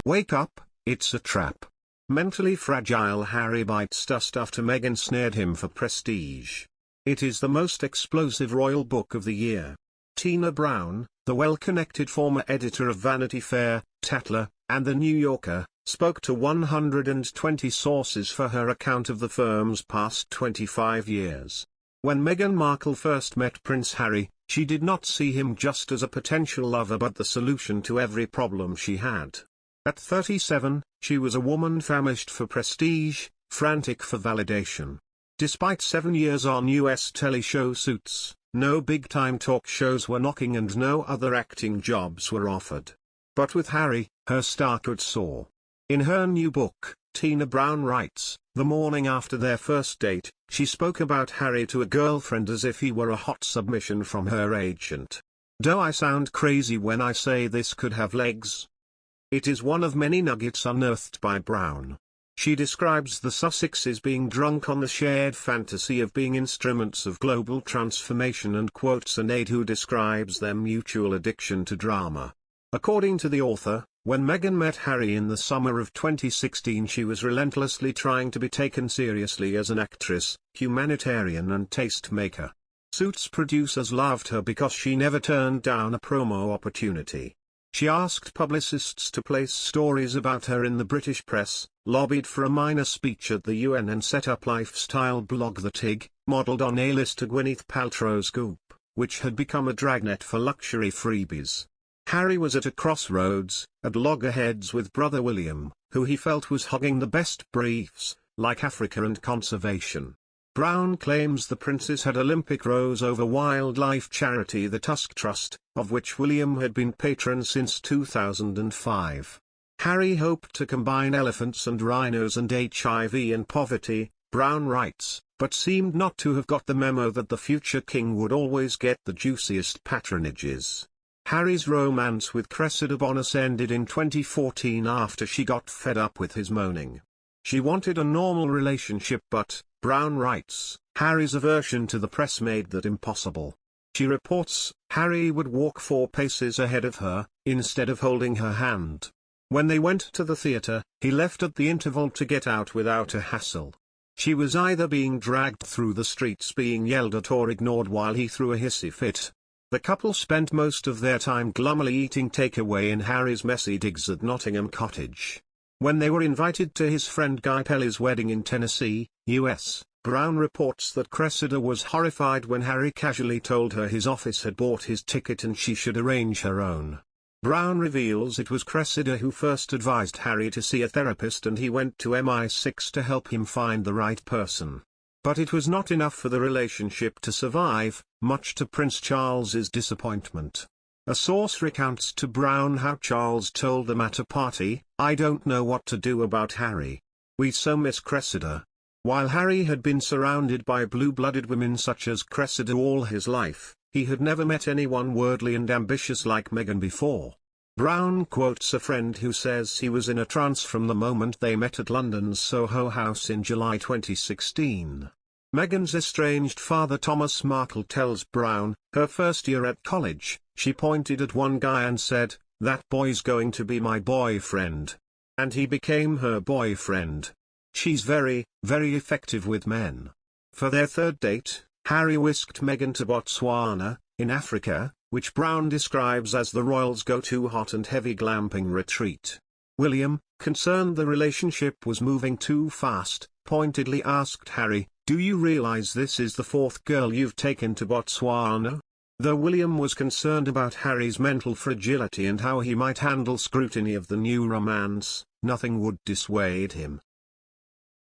Wake up, it's a trap. Mentally fragile Harry bites dust after Meghan snared him for prestige. It is the most explosive royal book of the year. Tina Brown, the well-connected former editor of Vanity Fair, Tatler, and The New Yorker, spoke to 120 sources for her account of the firm's past 25 years. When Meghan Markle first met Prince Harry, she did not see him just as a potential lover but the solution to every problem she had. At 37, she was a woman famished for prestige, frantic for validation. Despite 7 years on US telly show Suits, no big-time talk shows were knocking and no other acting jobs were offered. But with Harry, her star could soar. In her new book, Tina Brown writes, the morning after their first date, she spoke about Harry to a girlfriend as if he were a hot submission from her agent. Do I sound crazy when I say this could have legs? It is one of many nuggets unearthed by Brown. She describes the Sussexes being drunk on the shared fantasy of being instruments of global transformation and quotes an aide who describes their mutual addiction to drama. According to the author, when Meghan met Harry in the summer of 2016 she was relentlessly trying to be taken seriously as an actress, humanitarian and taste-maker. Suits producers loved her because she never turned down a promo opportunity. She asked publicists to place stories about her in the British press, lobbied for a minor speech at the UN and set up lifestyle blog The Tig, modelled on A-lister Gwyneth Paltrow's Goop, which had become a dragnet for luxury freebies. Harry was at a crossroads, at loggerheads with brother William, who he felt was hogging the best briefs, like Africa and conservation. Brown claims the princes had Olympic rows over wildlife charity the Tusk Trust, of which William had been patron since 2005. Harry hoped to combine elephants and rhinos and HIV and poverty, Brown writes, but seemed not to have got the memo that the future king would always get the juiciest patronages. Harry's romance with Cressida Bonas ended in 2014 after she got fed up with his moaning. She wanted a normal relationship but, Brown writes, Harry's aversion to the press made that impossible. She reports, Harry would walk 4 paces ahead of her, instead of holding her hand. When they went to the theatre, he left at the interval to get out without a hassle. She was either being dragged through the streets being yelled at or ignored while he threw a hissy fit. The couple spent most of their time glumly eating takeaway in Harry's messy digs at Nottingham Cottage. When they were invited to his friend Guy Pelly's wedding in Tennessee, US, Brown reports that Cressida was horrified when Harry casually told her his office had bought his ticket and she should arrange her own. Brown reveals it was Cressida who first advised Harry to see a therapist and he went to MI6 to help him find the right person. But it was not enough for the relationship to survive, much to Prince Charles's disappointment. A source recounts to Brown how Charles told them at a party, I don't know what to do about Harry. We so miss Cressida. While Harry had been surrounded by blue-blooded women such as Cressida all his life, he had never met anyone worldly and ambitious like Meghan before. Brown quotes a friend who says he was in a trance from the moment they met at London's Soho House in July 2016. Meghan's estranged father Thomas Markle tells Brown, her first year at college, she pointed at one guy and said, that boy's going to be my boyfriend. And he became her boyfriend. She's very, very effective with men. For their third date, Harry whisked Meghan to Botswana, in Africa, which Brown describes as the royals' go-to hot and heavy glamping retreat. William, concerned the relationship was moving too fast, pointedly asked Harry, do you realize this is the 4th girl you've taken to Botswana? Though William was concerned about Harry's mental fragility and how he might handle scrutiny of the new romance, nothing would dissuade him.